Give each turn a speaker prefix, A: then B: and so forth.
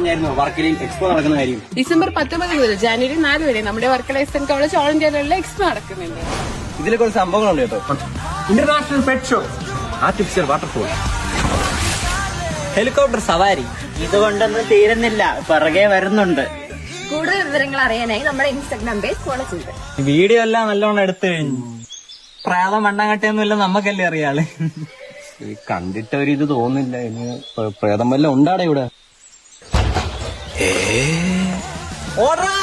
A: അറിഞ്ഞായിരുന്നു വർക്കലയിൽ എക്സ്പോ നടക്കുന്ന കാര്യം?
B: ഡിസംബർ 19 മുതൽ ജനുവരി 4 വരെ നമ്മുടെ വർക്കല എസ്എൻ കോളേജ് ഓൾ ഇന്ത്യയിലുള്ള എക്സ്പോ നടക്കുന്നുണ്ട്.
A: ഇതിലെ കുറച്ച് സംഭവങ്ങളുണ്ട് കേട്ടോ. International pet show, artificial waterfall, helicopter സവാരി.
C: ഇതുകൊണ്ടൊന്നും തീരുന്നില്ല, പിറകെ വരുന്നുണ്ട്.
D: കൂടുതൽ വിവരങ്ങൾ അറിയാനായി നമ്മുടെ ഇൻസ്റ്റാഗ്രാം പേജ് ഫോളോ ചെയ്ത്.
C: വീഡിയോ എല്ലാം നല്ലോണം എടുത്തു കഴിഞ്ഞു. പ്രാതം മണ്ണാങ്കട്ടയൊന്നുമില്ല, നമ്മക്കല്ലേ അറിയാള്.
A: കണ്ടിട്ട് ഒരിത് തോന്നില്ല. ഇനി പ്രേതം വല്ല ഉണ്ടാടെ ഇവിടെ?
C: ഓടാ